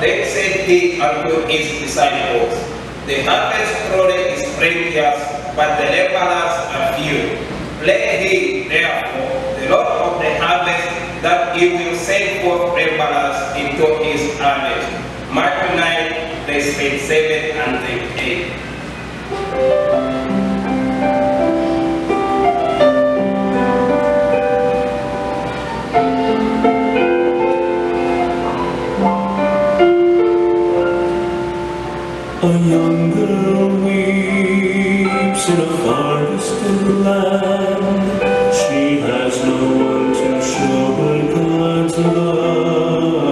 Then said he unto his disciples, The harvest truly is plenteous, but the laborers are few. Pray ye therefore the Lord of the harvest that he will send forth laborers into his harvest. Mark 9, verse 7 and 8. A young girl weeps in a far distant land. She has no one to show her God's love,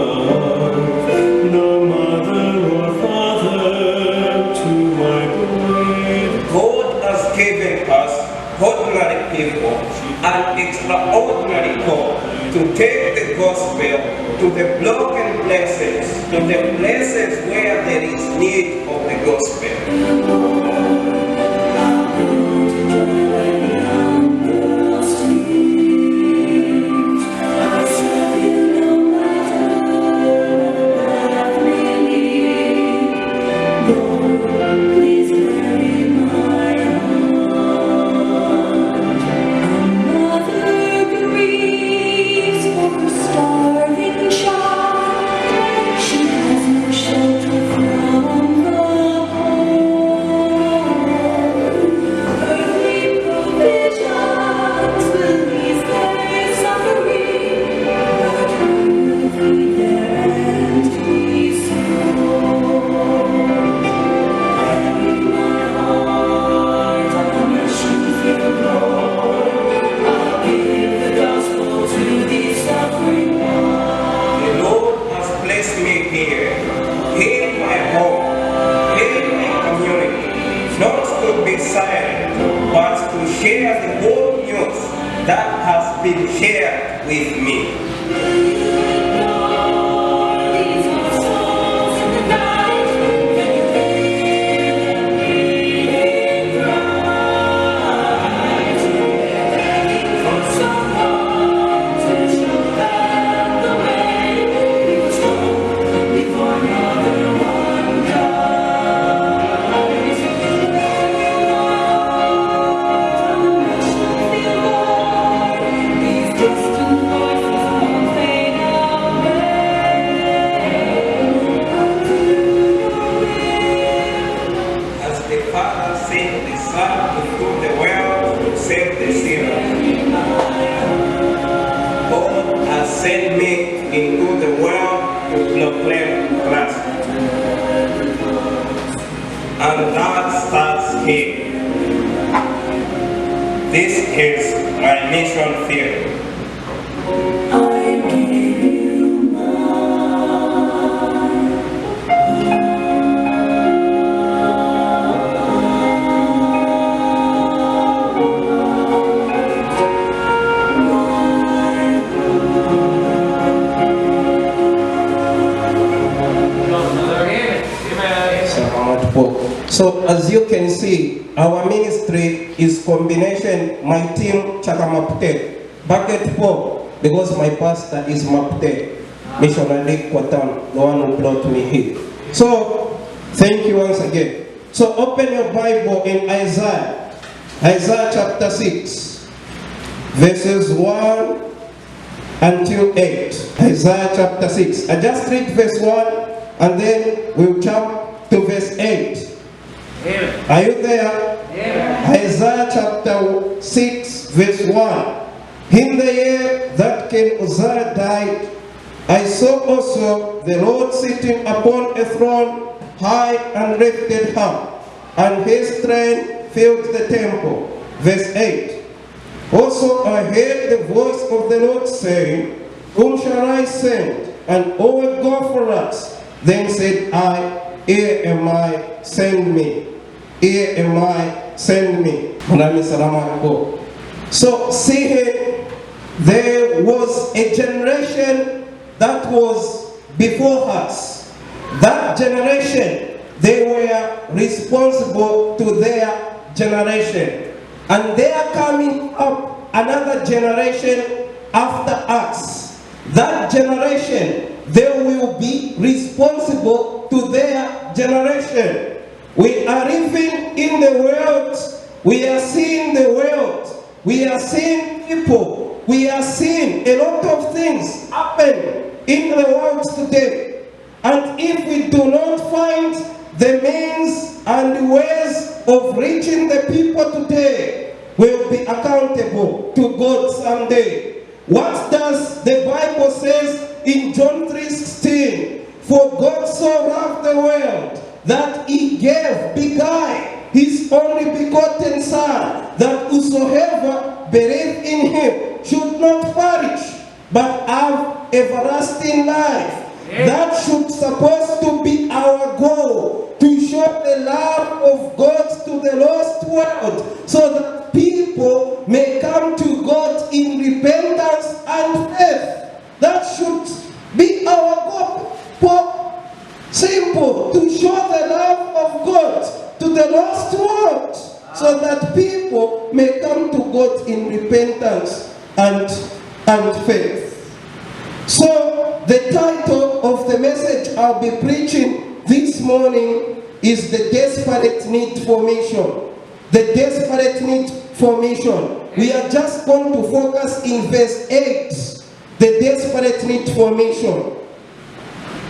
no mother or father to wipe away. God has given us ordinary people an extraordinary call to take the gospel to the broken places, to the places where there is need of the gospel. Share the good news that has been shared with me. Send me into the world to proclaim Christ. And that starts here. This is my mission field. I give you So as you can see, our ministry is combination, my team Chaka Mapute, Bucket 4, because my pastor is Mapute, missionary Kwatan, the one who brought me here. So, thank you once again. So open your Bible in Isaiah chapter 6, verses 1 until 8. Isaiah chapter 6. I just read verse 1 and then we'll jump to verse 8. Amen. Are you there? Amen. Isaiah chapter 6 verse 1. In the year that King Uzziah died, I saw also the Lord sitting upon a throne high and lifted up, and his train filled the temple. Verse 8. Also I heard the voice of the Lord saying, Whom shall I send? And who will go for us? Then said I, Here am I, send me. Here am I, send me. Nami salamu alaikum. So seeing there was a generation that was before us. That generation, they were responsible to their generation. And they are coming up another generation after us. That generation, they will be responsible to their generation. We are living in the world. We are seeing the world. We are seeing people. We are seeing a lot of things happen in the world today. And if we do not find the means and ways of reaching the people today, we'll be accountable to God someday. What does the Bible says in John 3:16? For God so loved the world that he gave, beguiled his only begotten Son, that whosoever believe in him should not perish, but have everlasting life. That should supposed to be our goal, to show the love of God to the lost world, so that people may come to God in repentance and faith. That should be our goal. Simple, to show the love of God to the lost world, so that people may come to God in repentance and faith. So the title of the message I'll be preaching this morning is the desperate need for mission. The desperate need for mission. We are just going to focus in verse 8. The desperate need for mission.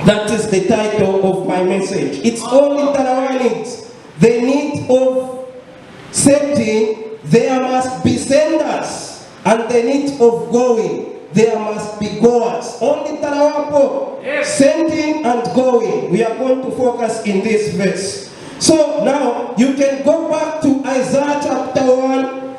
That is the title of my message. It's only Tarawa needs. The need of sending, there must be senders. And the need of going, there must be goers. Only Tarawapo, sending and going. We are going to focus in this verse. So now you can go back to Isaiah chapter 1.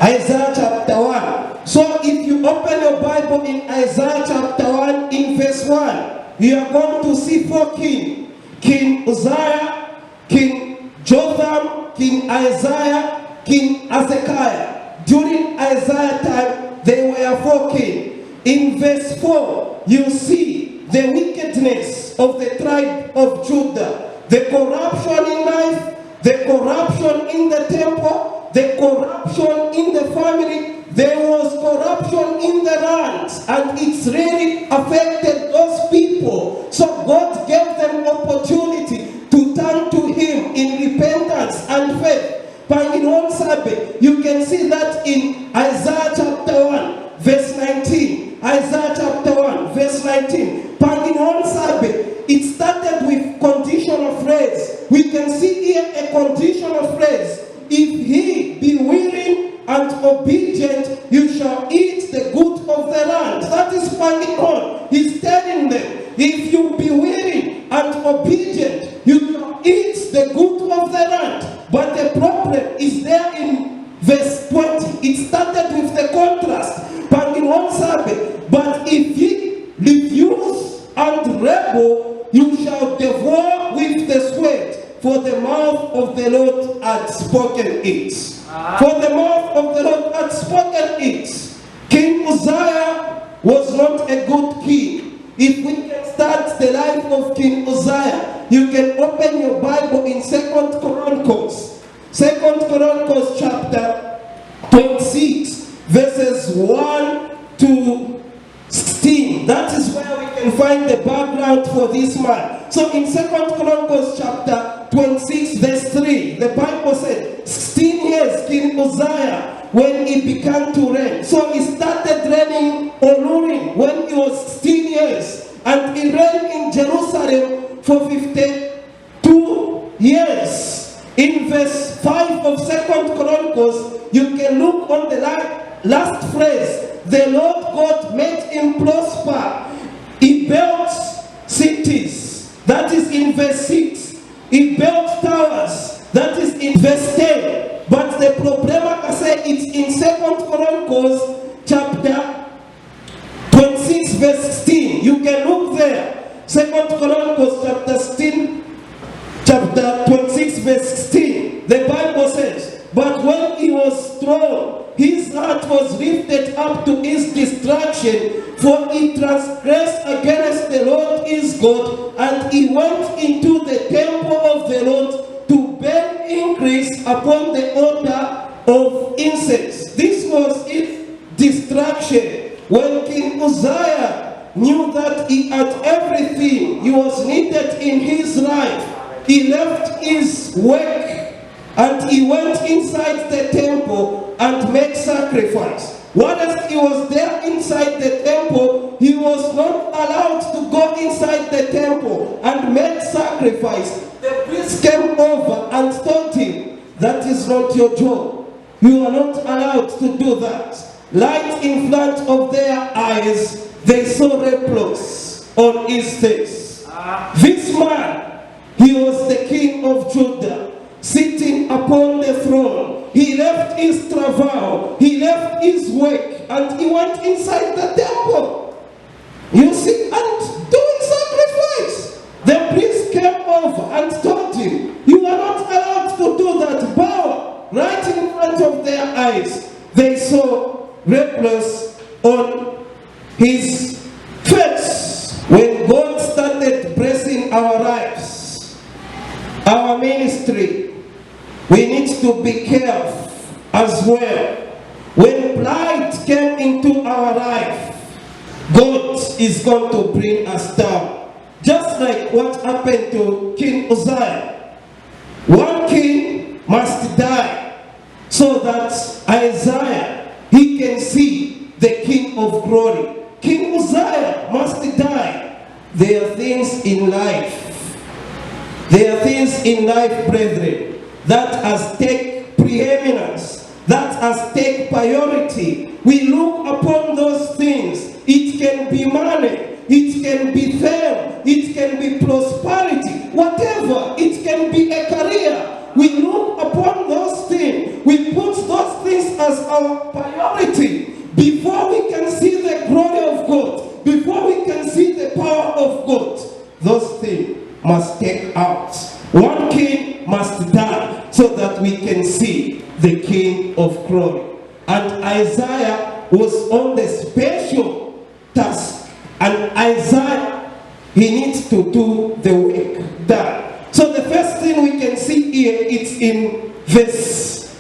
Isaiah chapter 1. So if you open your Bible in Isaiah chapter 1 in verse 1, you are going to see four kings. King Uzziah, King Jotham, King Isaiah, King Hezekiah. During Isaiah time, there were four kings. In verse 4, you see the wickedness of the tribe of Judah. The corruption in life, the corruption in the temple, the corruption in the family. There was corruption in the land, and it's really affected those people. So God gave them opportunity to turn to him in repentance and faith. Panginon Sabe, you can see that in Isaiah chapter 1, verse 19. Isaiah chapter 1, verse 19. Panginon Sabe, it started with conditional phrase. We can see here a conditional phrase. If he be willing and obedient, you shall eat the good of the land. That is Panginon. He's telling them, if you be willing and obedient, you shall eat the good of the land. But the problem is there in verse 20. It started with the contrast. Panginon Sabe, but if ye refuse and rebel, you shall devour with the sword. For the mouth of the Lord had spoken it. For the mouth of the Lord had spoken it. King Uzziah was not a good king. If we can start the life of King Uzziah, you can open your Bible in 2 Chronicles. 2 Chronicles chapter 26, verses 1 to 16. That is where we can find the background for this man. So in 2 Chronicles chapter 26 verse 3, the Bible said, 16 years King Uzziah when he began to reign. So he started reigning on Urim when he was 16 years. And he reigned in Jerusalem for 52 years. In verse 5 of 2 Chronicles, you can look on the last phrase. The Lord God made him prosper. He built cities. That is in verse 6. He built towers. That is in verse 10. But the problem, like I say, it's in 2 Chronicles chapter 26 verse 16. You can look there. 2 Chronicles chapter 26 verse 16. The Bible says, but when he was strong his heart was lifted up to his destruction, for he transgressed against the Lord his God, and he went into the temple of the Lord to burn increase upon the altar of incense. This was his destruction. When King Uzziah knew that he had everything he was needed in his life, he left his work and he went inside the temple and made sacrifice. Whilst he was there inside the temple, he was not allowed to go inside the temple and make sacrifice. The priest came over and told him, that is not your job. You are not allowed to do that. Right in front of their eyes, they saw leprosy on his face. This man, he was the king of Judah, sitting upon the throne. He left his travail, he left his work, and he went inside the temple. You see, and doing sacrifice. The priest came over and told him, you are not allowed to do that. Bow right in front of their eyes. They saw leprosy on his face. When God started blessing our lives, our ministry, we need to be careful as well. When pride came into our life, God is going to bring us down. Just like what happened to King Uzziah. One king must die so that Isaiah, he can see the King of glory. King Uzziah must die. There are things in life. There are things in life, brethren, that has take preeminence, that has take priority. We look upon those things. It can be money, it can be fame, it can be prosperity, whatever. It can be a career. We look upon those things. We put those things as our priority before we can see the glory of God, before we can see the power of God. Those things must take out. One king must die so that we can see the King of glory. And Isaiah was on the special task. And Isaiah, he needs to do the work done. So the first thing we can see here, it's in verse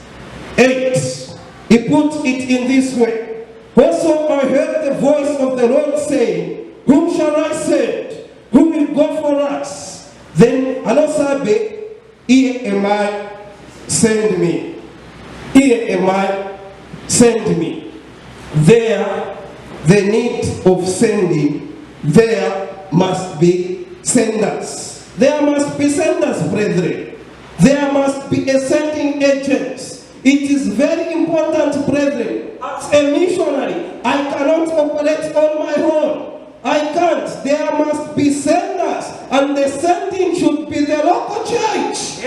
8. He put it in this way. Also I heard the voice of the Lord saying, whom shall I send? Who will go for us? Then Alosabe, here am I, send me. Here am I, send me. There, the need of sending, there must be senders. There must be senders, brethren. There must be a sending agent. It is very important, brethren. As a missionary, I cannot operate on my own. I can't. There must be senders, and the sending should be the local church.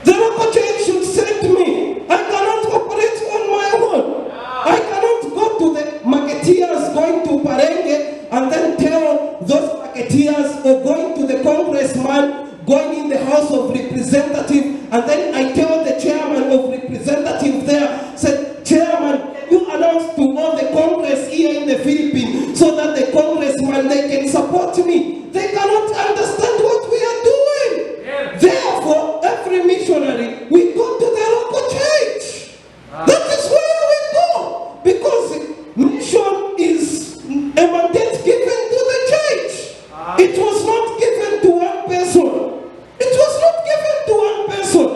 The local church should send me. I cannot operate on my own. I cannot go to the marketeers going to Parenge and then tell those marketeers, or going to the congressman going in the House of Representatives, and then I tell the chairman of representatives there, said, Chairman, can you announce to all the Congress here in the Philippines so that the congressman, they can support me? They cannot understand what we are doing. Yeah. Therefore, every missionary, we go to the local church. That is where we go. Because mission is a mandate given to the church. It was not given to one person. It was not given to one person.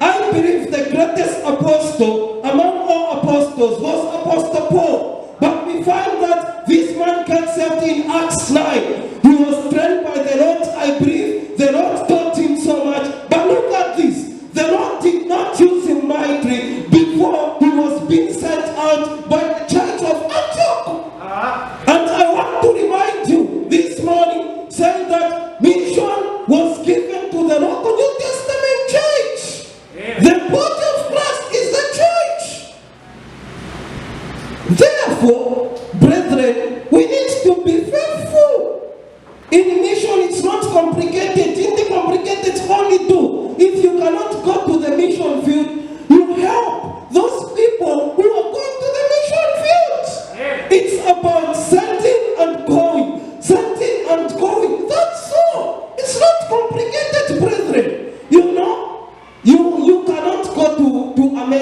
I believe the greatest apostle among all apostles was Apostle Paul. But we find that this man concept in Acts 9. He was trained by the Lord, I believe. The Lord taught him so much. But look at this. The Lord did not use him mightily before he was being sent out by the church of Antioch. And I want to remind you this morning, saying that mission was given to the local New Testament church. The body of Christ is the church.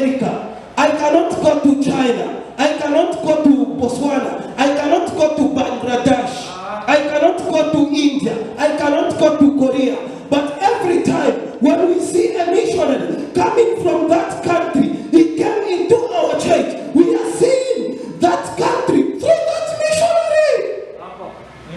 America. I cannot go to China. I cannot go to Botswana. I cannot go to Bangladesh. I cannot go to India. I cannot go to Korea. But every time when we see a missionary coming from that country, he came into our church, we are seeing that country through that missionary.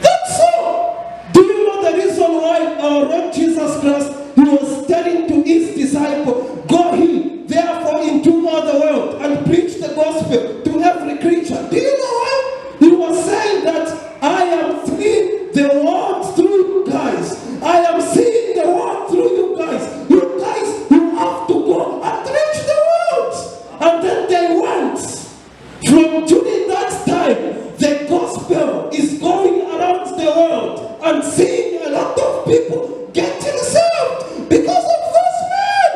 That's all. Do you know the reason why our Lord Jesus Christ, he was telling to his disciples, go ye therefore into all the world and preach the gospel to every creature. Do you know why? He was saying that I am seeing the world through you guys. I am seeing the world through you guys. You guys, you have to go and reach the world. And then they went. From during that time, the gospel is going around the world and seeing a lot of people getting saved because of those men.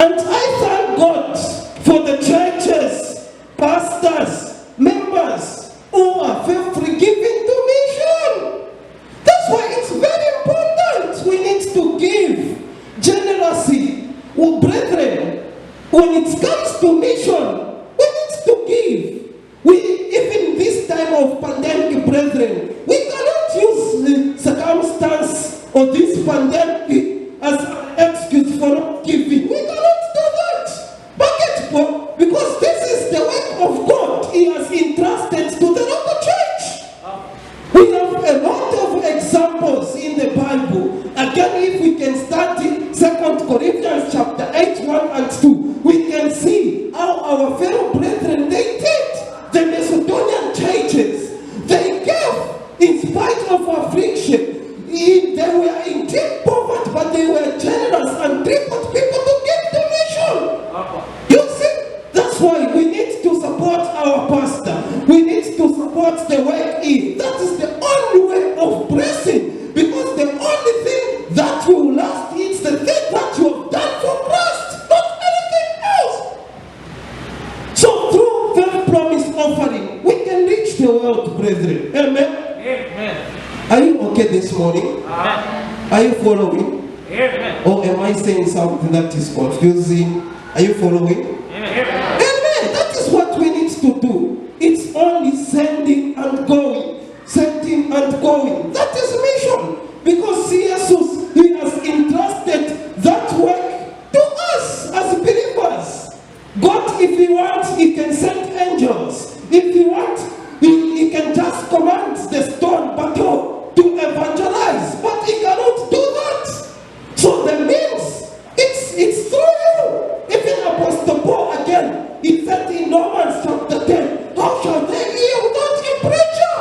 And I thank God for the churches, pastors, members who are faithfully giving to mission. That's why it's very important. We need to give generously. Oh, brethren, when it comes to mission, we need to give. Even this time of pandemic, brethren, we cannot use the circumstance of this pandemic as an excuse for not giving. We cannot do that. Because this is the work of God He has entrusted to the local church. We have a lot of examples in the Bible. Again, if we can study 2 Corinthians chapter 8, 1 and 2, we can see how our fellow brethren, they did. The Macedonian churches, they gave in spite of affliction. They were in deep poverty, but they were generous and tripled people to give the mission. You see, that's why we need to support our pastor. We need to support the work in. That is the only way of blessing, because the only thing that will last is the thing that you have done for Christ, not anything else. So through faith promise offering, we can reach the world, brethren. Amen. Amen. Are you okay this morning? Amen. Are you following? Amen. Or am I saying something that is confusing? Are you following? Amen. Amen. That is what we need to do. It's only sending and going. Sending and going. That is mission. Because Jesus, He has entrusted that work to us as believers. God, if He wants, He can send angels. If He wants, He can just command the stone battle to evangelize. But He cannot do that. So the means, it's through you. Even Apostle Paul again, he said in Romans chapter 10, how shall they hear without a preacher?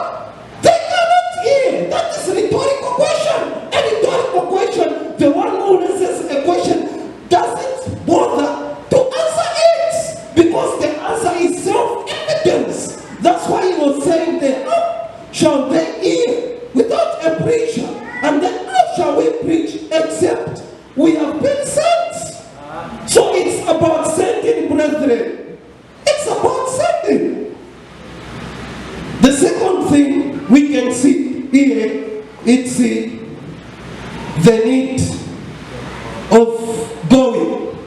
They cannot hear. That is a rhetorical question. A rhetorical question, the one who raises a question doesn't bother to answer it, because the answer is self-evidence. That's why he was saying there, how shall they hear without a preacher? And then how shall we preach except we have been sent? So it's about sending, brethren. It's about sending. The second thing we can see here, it's the need of going.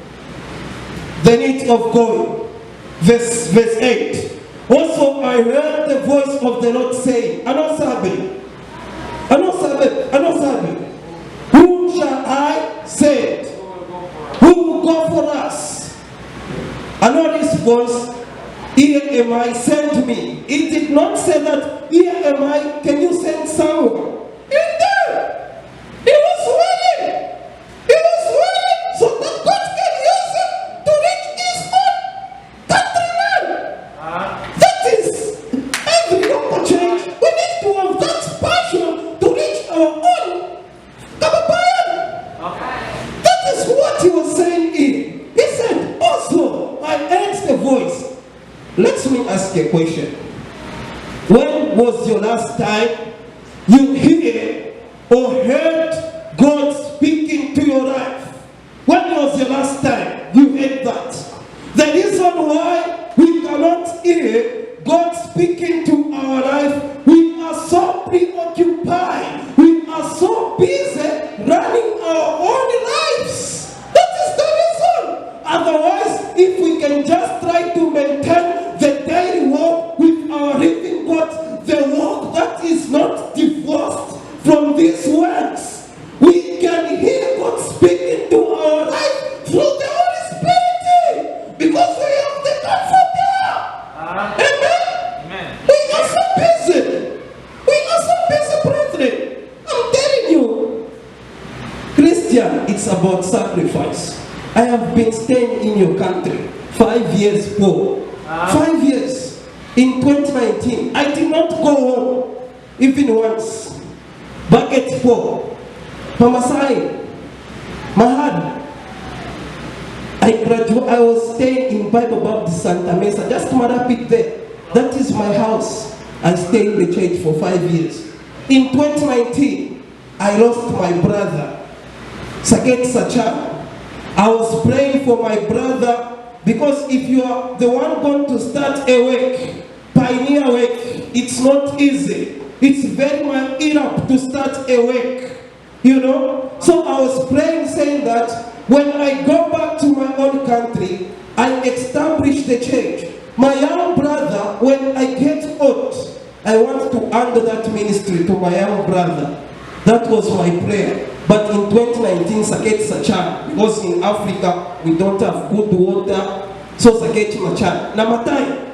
The need of going. Verse 8. Also I heard the voice of the Lord saying, Anosabe, whom shall I send? Who will go for us? I know this voice, here am I, send me. It did not say that, here am I, can you send someone? It did. He was willing. He was willing so that God can use him to reach his own countrymen. That is, every local church, we need to have that passion to reach our own Kababayan. That is what he was saying here. He said, also, I heard the voice. Let me ask a question. When was your last time you hear or heard God speaking to your life? When was your last time you heard that? The reason why we cannot hear God speaking to our life, we are so preoccupied. We are so busy running our own lives. That is the reason. Otherwise, if we can just sacrifice. I have been staying in your country 5 years, Paul. 5 years. In 2019, I did not go home even once. Bucket 4. Pamasai. Mahad. I was staying in Bible Baptist Santa Mesa, just Marapit there. That is my house. I stayed in the church for 5 years. In 2019, I lost my brother, Saket Sacha. I was praying for my brother because if you are the one going to start a work, pioneer work, it's not easy. It's very much enough to start a work, you know. So I was praying saying that when I go back to my own country, I establish the church. My young brother, when I get out, I want to hand that ministry to my young brother. That was my prayer. But in 2019, Saket Sacha, because in Africa, we don't have good water, so Saket Sacha. Namatai.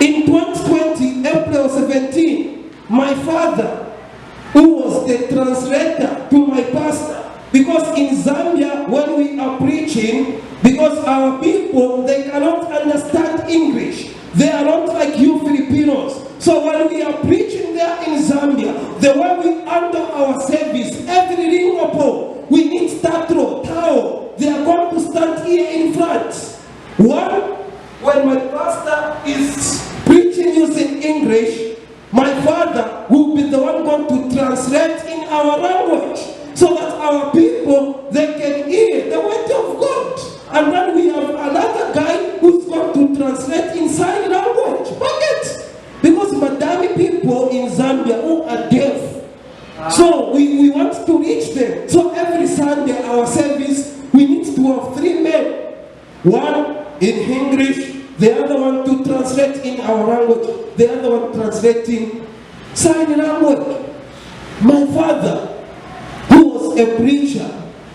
In 2020, April 17, my father, who was the translator to my pastor, because in Zambia, when we are preaching, because our people, they cannot understand English. They are not like you Filipinos. So when we are preaching there in Zambia, the way we handle our service, every ringopo, we need statro, tao. They are going to stand here in front. One, when my pastor is preaching using English, my father will be the one going to translate in our language, so that our people, they can hear the word of God. And then we have another guy who's going to translate in sign language. Bucket. Because Madami people in Zambia who are deaf. So we want to reach them. So every Sunday, our service, we need to have 3 men. One in English, the other one to translate in our language, the other one translating sign language. My father, who was a preacher,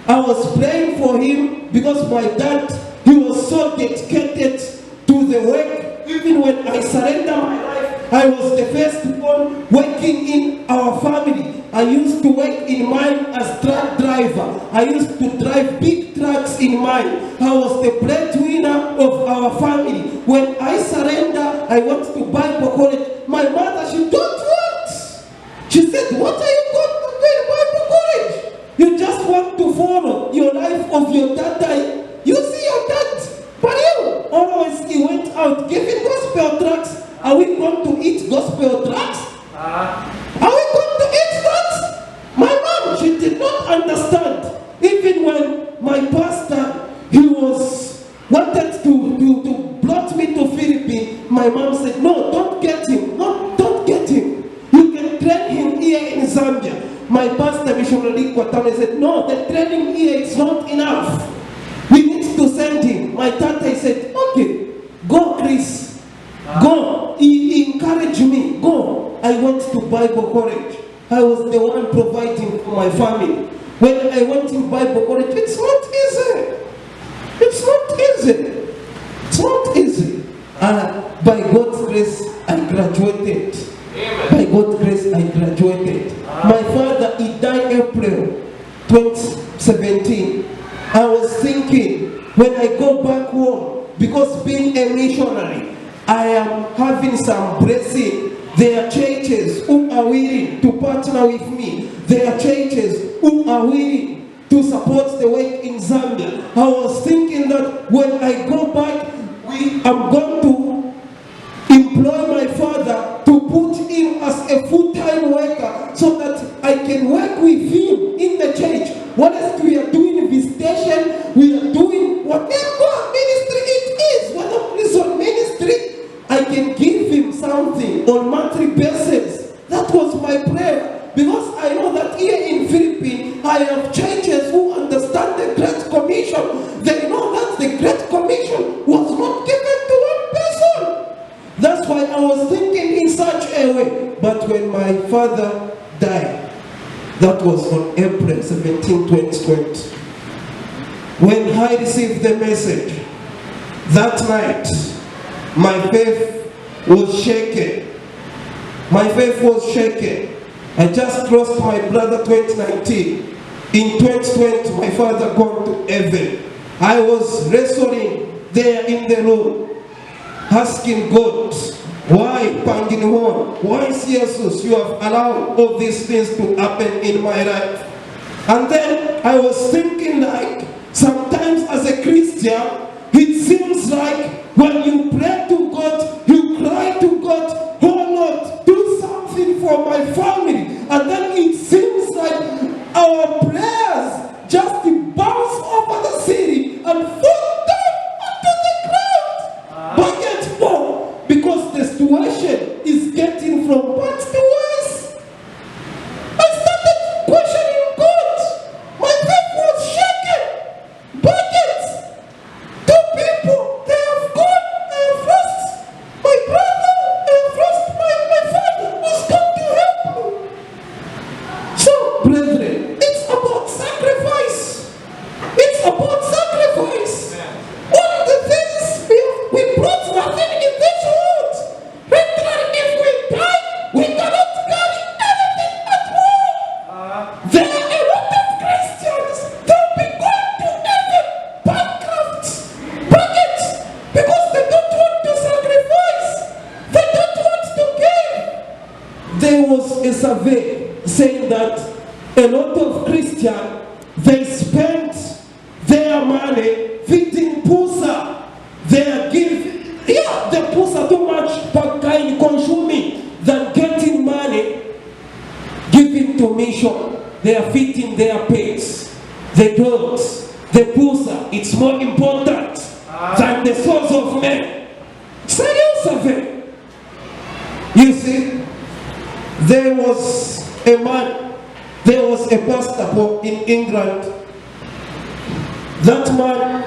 I was praying for him because my dad, he was so dedicated to the work. Even when I surrendered my life, I was the first one working in our family. I used to work in mine as truck driver. I used to drive big trucks in mine. I was the breadwinner of our family. When I surrendered, I went to Bible college. My mother, she don't want. She said, what are you going to do in Bible college? You just want to follow your life of your dad. You see your dad, but you always he went out giving gospel tracts. Are we going to eat gospel tracts? Are we going to eat that? My mom, she did not understand. Even when my pastor, he wanted to blot me to Philippines, my mom said, no, don't get him. No, don't get him. You can train him here in Zambia. My pastor, missionary Kwatane, said, no, the training here is not enough. We need to send him. My tata said, okay, go, Chris. Go. He encouraged me. Go. I went to Bible college. I was the one providing for my family. When I went to Bible college, it's not easy. It's not easy. It's not easy. By God's grace, I graduated. Amen. By God's grace, I graduated. My father, he died April 2017. I was thinking, when I go back home, because being a missionary, I am having some blessing. There are churches who are willing to partner with me. There are churches who are willing to support the work in Zambia. I was thinking that when I go back, I'm going to employ my father to put him as a full-time worker so that I can work with him in the church. What else we are doing visitation, we are doing whatever ministry it is, whether prison ministry, I can give him something on monthly basis. That was my prayer, because I know that here in Philippines, I have churches who understand the Great Commission. They know that the Great Commission was not given to one person. That's why I was thinking in such a way. But when my father died, that was on April 17, 2020. When I received the message, that night, my faith was shaken. My faith was shaken. I just lost my brother 2019. In 2020, my father gone to heaven. I was wrestling there in the room, asking God, why Panginhon? Why Jesus, you have allowed all these things to happen in my life? And then I was thinking like, sometimes as a Christian, it seems like when you pray to God, you cry to God, oh Lord, do something for my family. And then it seems like our prayers just bounce over the city and fall down onto the ground. Bucket full, because the situation is getting from bad to worse. I started questioning God. My faith was shaken. Buckets. Two people, they have gone. I have lost my brother. I have lost my father who's come to help me. So, brethren, it's about sacrifice. It's about sacrifice. All the things we brought nothing in this world. Literally, if we die, we cannot carry anything at all. There are a lot of Christians that will be going to heaven bankrupt, buckets, because they don't want to sacrifice. They don't want to give. There was a survey saying that a lot of Christians, they spent their money feeding pusa. They are giving, the pusa too much per kind consuming than getting money given to mission. They are feeding their pigs, the dogs, the pusa. It's more important than the souls of men. Serious survey. You see, there was a man, there was a pastor in England. That man,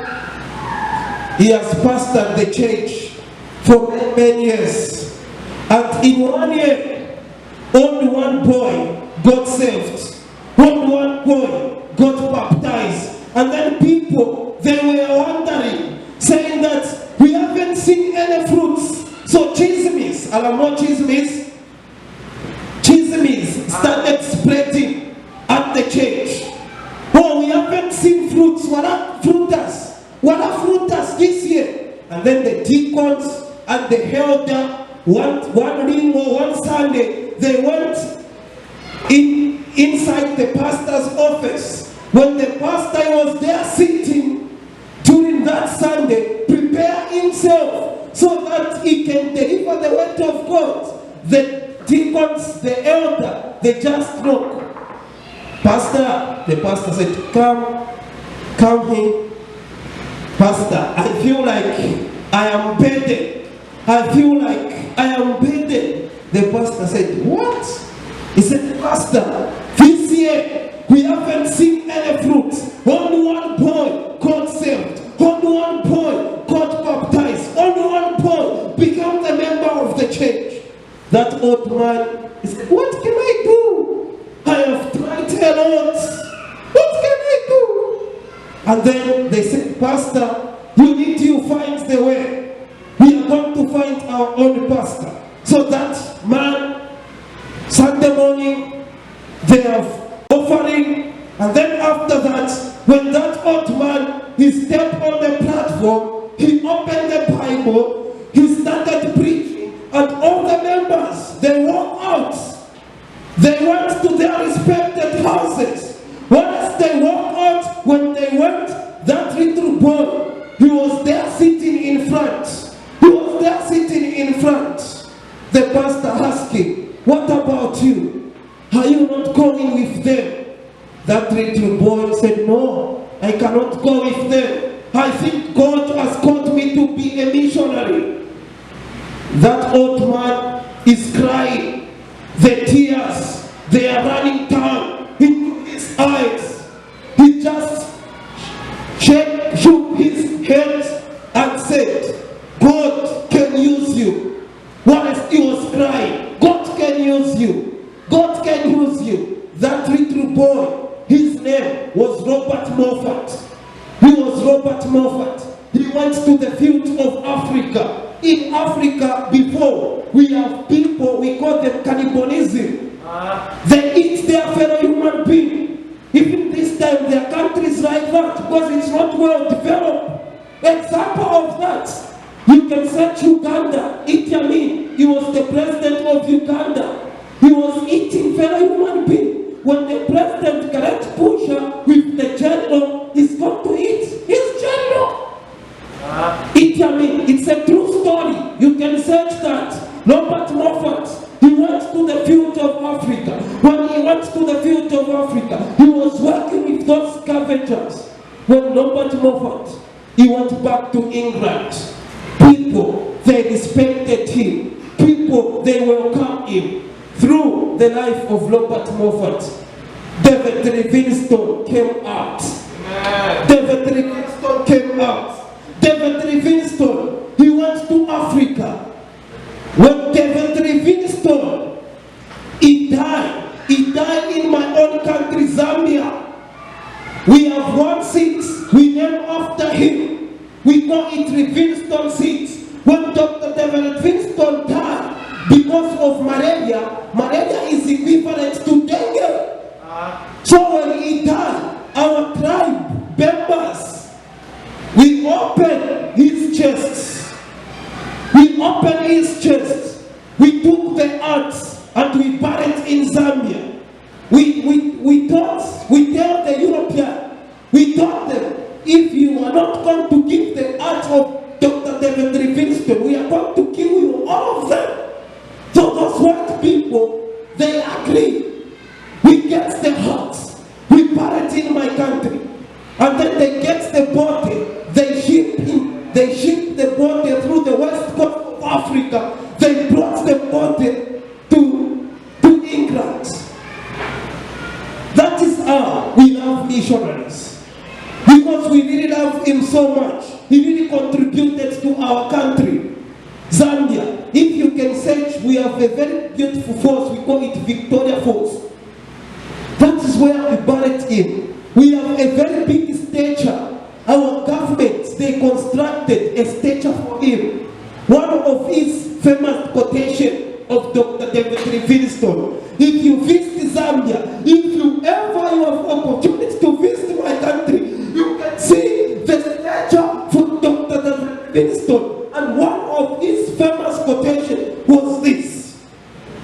he has pastored the church for many years. And in 1 year, only one boy got saved. Only one boy got baptized. And then people, they were wondering, saying that we haven't seen any fruits. So chismes, alamo chismes started spreading at the church. Oh, we haven't seen fruits. What are fruiters? What are fruiters this year? And then the deacons and the elder, one ring or one Sunday, they went inside the pastor's office. When the pastor was there sitting during that Sunday, prepare himself so that he can deliver the word of God. The deacons, the elder, they just knock. Pastor, the pastor said, come here. Pastor, I feel like I am burdened. I feel like I am burdened. The pastor said, what? He said, Pastor, this year we haven't seen any fruit. Only one boy got saved. Only one boy got baptized. Only one boy became a member of the church. That old man, he said, what can I do? I have tried a lot. What can I do? And then they said, Pastor, you need to find the way. We are going to find our own pastor. So that man, Sunday morning, they have offering. And then after that, when that old man, he stepped on the platform, he opened the Bible, he started preaching, and all the members, they walked out. They went to their respected houses. Once they walked out, when they went, that little boy, he was there sitting in front. He was there sitting in front. The pastor asked him, what about you? Are you not going with them? That little boy said, no, I cannot go with them. I think God has called me to be a missionary. That old man is crying. The tears, they are running down into his eyes. He just shook his head and said, God can use you. Whilst he was crying, God can use you. God can use you. That little boy, his name was Robert Moffat. He was Robert Moffat. He went to the field of Africa. In Africa, before, we have people, we call them cannibalism. They eat their fellow human being. Even this time, their countries like that because it's not well developed. Example of that, you can search Uganda. Idi Amin, he was the president of Uganda. He was eating fellow human being. When the president correct Pusha with the general, he's going to eat his general. Idi Amin, it's a true story. You can search that. Robert Moffat, he went to the field of Africa. When he went to the field of Africa, he was working with those scavengers. When Robert Moffat, he went back to England. People, they respected him. People, they welcomed him. Through the life of Robert Moffat, David Livingstone came out. David Livingstone came out. David Livingstone, he went to Africa. When David Livingstone, he died in my own country, Zambia. We have one seat, we name after him. We call it Livingstone seat. When Dr. David Livingstone died, because of malaria, malaria is equivalent to dengue. So when he died, our tribe members, we opened his chest. We opened his chest. We took the arts and we buried in Zambia. We tell the European, we told them, if you are not going to give the art of Dr. David Livingstone, we are going to kill you, all of them. So those white people, they agree. We get the hearts, we buried in my country, and then they get the body, they ship the body through the west coast of Africa. They brought the body to England. That is how we love missionaries, because we really love him so much. He really contributed to our country. Zambia, if you can search, we have a very beautiful falls, we call it Victoria Falls. That is where we buried him. We have a very big statue. Our government, they constructed a statue for him. One of his famous quotation of Dr. David Livingstone. If you visit Zambia, if you ever you have opportunity to visit my country, you can see the statue for Dr. David Livingstone. And one of his famous quotation was this: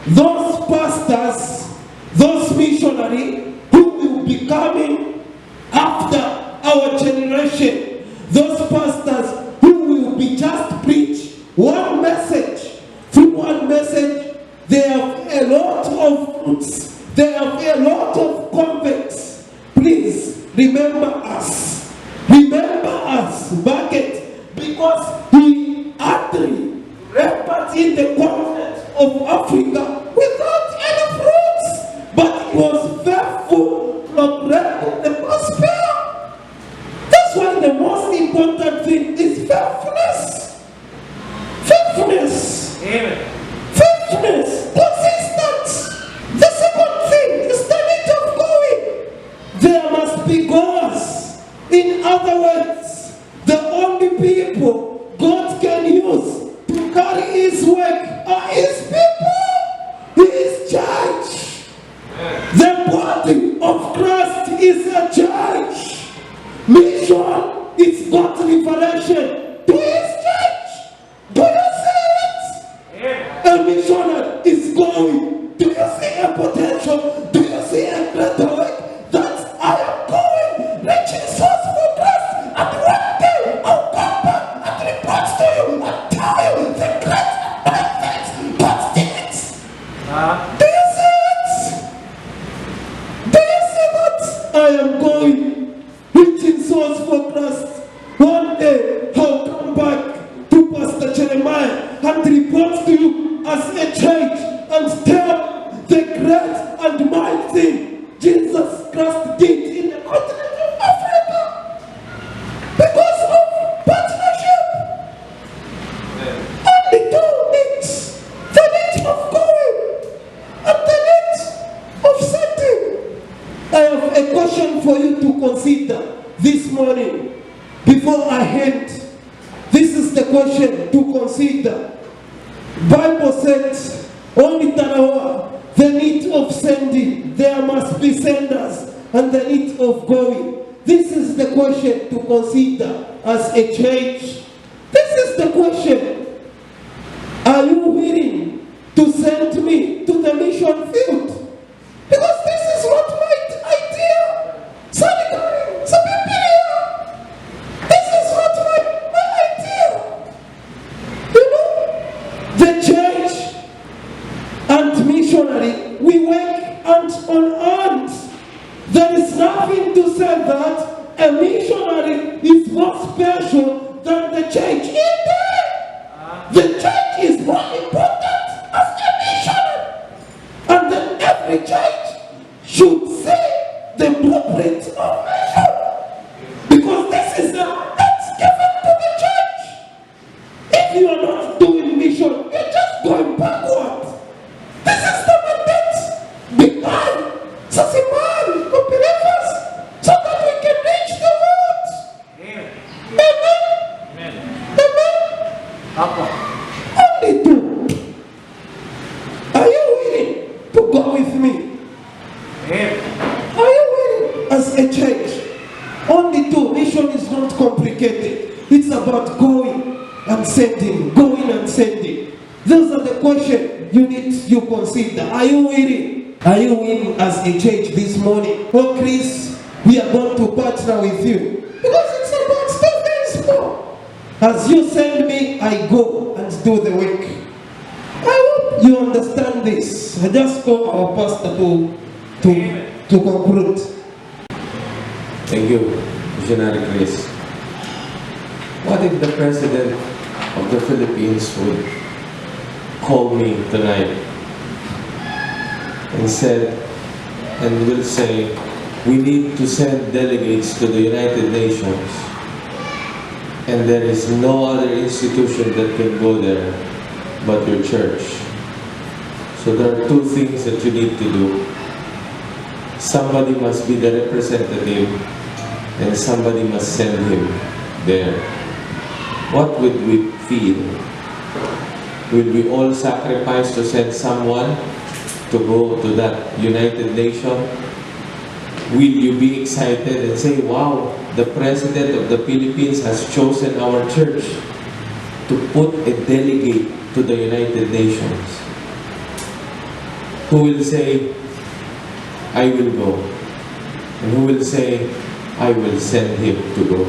those pastors, those missionaries who will be coming after our generation, those pastors who will be just preach one message, through one message, they have a lot of fruits, they have a lot of converts. Please remember us, Bucket, because he utterly represented the continent of Africa without any fruits, but he was faithful from the gospel. That's why the most important thing is faithfulness. Faithfulness. Amen. Faithfulness. Consistent. The second thing is the need of going. There must be goers. In other words, the only people God can use to carry his work are his people, his church. The body of Christ is a church. Mission is God's liberation to his church. Do you see it? A missionary is going. Do you see a potential? Do you see a greater work? That I am going, reaching souls for Christ. And one day I'll come back and report to you and tell you the great and mighty things God did. Do you see it? Do you see that? I am going, reaching souls for Christ. One day I'll come back to Pastor Jeremiah and report to you as a church and tell the great and mighty thing Jesus Christ did in the continent of Africa. Because of partnership. Only two needs: the need of going and the need of sending. I have a question for you to consider this morning before I end. This is the question to consider. Bible says, only Tarawa, the need of sending, there must be senders. and the need of going. This is the question to consider as a church. This is the question. Are you willing to send me to the mission field? Because this is not my idea. This is not my idea. You know, the church and missionary, we work hand on hand. There is nothing to say that a missionary is more special than the church. Indeed, the church is more important as a missionary. And then every church should say the blueprint of mission. Because this is that's given to the church. If you are not doing mission, you're just going backwards. This is the mandate behind Sasimari of believers so that we can reach the world. Amen. Amen. Amen. Apo. Only two. Are you willing to go with me? Amen. Are you willing as a church? Only two. Mission is not complicated. It's about going and sending. Going and sending. Those are the questions you consider. Are you willing? Are you willing as a church this morning? Oh, Chris, we are going to partner with you. Because it's about two things more. As you send me, I go and do the work. I hope you understand this. I just call our pastor to conclude. Thank you, Missionary Chris. What if the President of the Philippines would call me tonight and will say, we need to send delegates to the United Nations, and there is no other institution that can go there but your church. So there are two things that you need to do. Somebody must be the representative and somebody must send him there. What would we feel? Will we all sacrifice to send someone to go to that United Nation? Will you be excited and say, wow, the President of the Philippines has chosen our church to put a delegate to the United Nations? Who will say, I will go? And who will say, I will send him to go?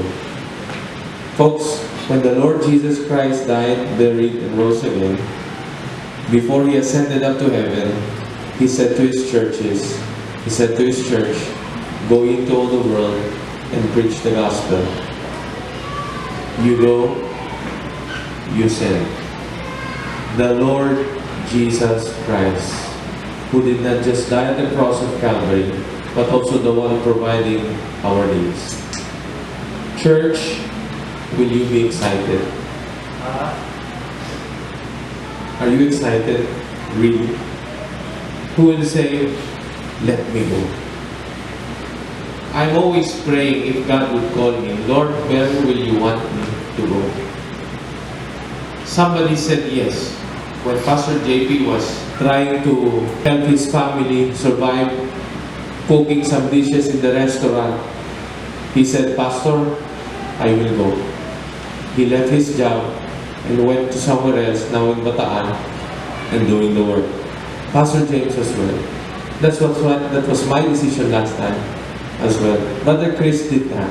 Folks, when the Lord Jesus Christ died, buried, and rose again, before he ascended up to heaven, he said to his church, go into all the world and preach the gospel. You go, you send. The Lord Jesus Christ, who did not just die at the cross of Calvary, but also the one providing our needs. Church, will you be excited? Are you excited? Really? Who will say, let me go? I'm always praying if God would call me, Lord, where will you want me to go? Somebody said yes. When Pastor JP was trying to help his family survive cooking some dishes in the restaurant, he said, Pastor, I will go. He left his job and went to somewhere else, now in Bataan, and doing the work. Pastor James as well. That was my decision last time as well. Brother Chris did that.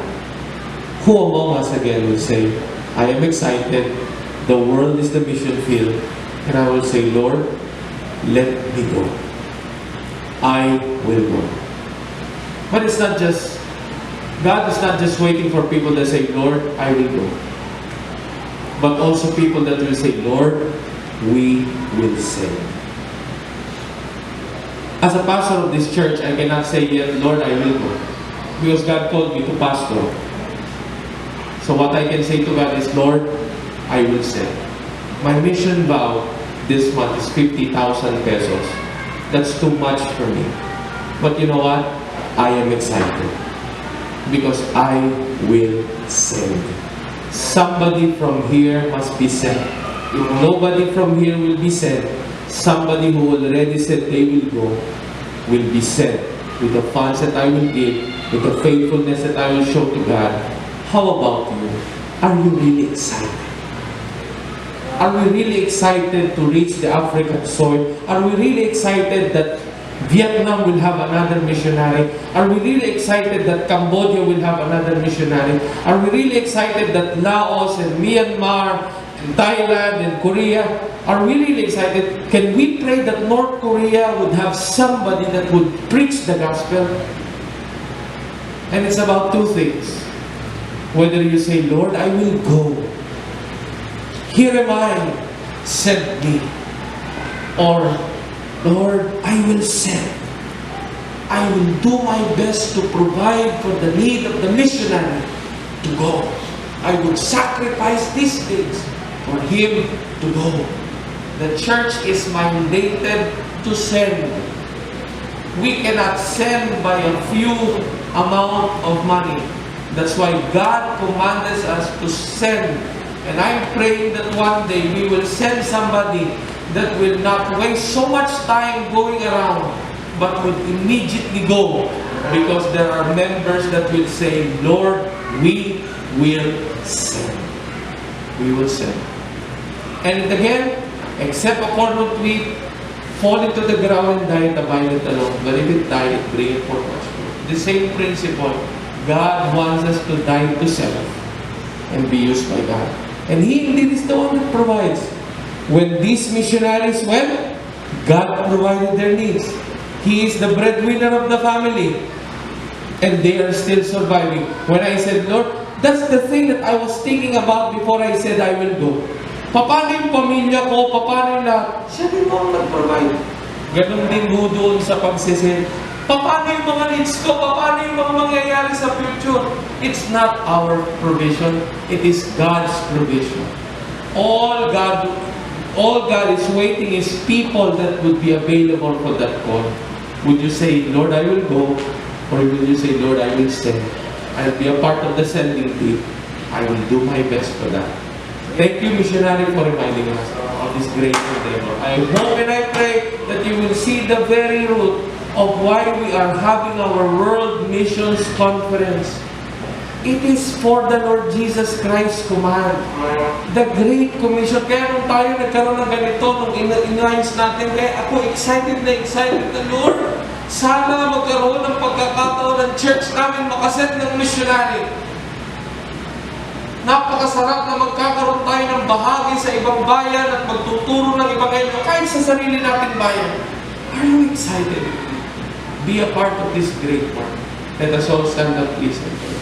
Who among us again will say, I am excited, the world is the mission field, and I will say, Lord, let me go. I will go. But it's not just, God is not just waiting for people that say, Lord, I will go. But also people that will say, Lord, we will send. As a pastor of this church, I cannot say yet, Lord, I will go. Because God called me to pastor. So what I can say to God is, Lord, I will send. My mission vow this month is 50,000 pesos. That's too much for me. But you know what? I am excited. Because I will send. Somebody from here must be sent. If nobody from here will be sent, somebody who already said they will go will be sent with the funds that I will give, with the faithfulness that I will show to God. How about you? Are you really excited? Are we really excited to reach the African soil? Are we really excited that Vietnam will have another missionary? Are we really excited that Cambodia will have another missionary? Are we really excited that Laos and Myanmar and Thailand and Korea, are we really excited? Can we pray that North Korea would have somebody that would preach the gospel? And it's about two things. Whether you say, Lord, I will go. Here am I, send me. Or, Lord, I will send. I will do my best to provide for the need of the missionary to go. I would sacrifice these things for him to go. The church is mandated to send. We cannot send by a few amount of money. That's why God commanded us to send. And I'm praying that one day we will send somebody that will not waste so much time going around, but will immediately go. Because there are members that will say, Lord, we will send. We will send. And again, except a corn of wheat, fall into the ground and die, abide it alone. But if it die, it bring forth much fruit. The same principle. God wants us to die to self and be used by God. And He indeed is the one that provides. When these missionaries went, God provided their needs. He is the breadwinner of the family. And they are still surviving. When I said, Lord, that's the thing that I was thinking about before I said I will go. Paano yung pamilya ko? Paano yung lahat? Siya din mo ang nag-provide. Ganon din ho doon sa pagsisend. Paano yung mga needs ko? Paano yung mga mangyayari sa future? It's not our provision. It is God's provision. All God is waiting is people that would be available for that call. Would you say, Lord, I will go? Or will you say, Lord, I will send? I'll be a part of the sending team. I will do my best for that. Thank you, missionary, for reminding us of this great endeavor. I hope and I pray that you will see the very root of why we are having our World Missions Conference. It is for the Lord Jesus Christ's command. The Great Commission. Kaya nung tayo nagkaroon ng ganito, nung in-lines natin, kaya ako excited na Lord, sana magkaroon ng pagkakataon ng church namin makasend ng missionary. Napakasarap na magkakaroon tayo ng bahagi sa ibang bayan at magtuturo ng ebanghelyo kahit sa sarili nating bayan. Are you excited? Be a part of this great work. Let us all stand up, please, and pray.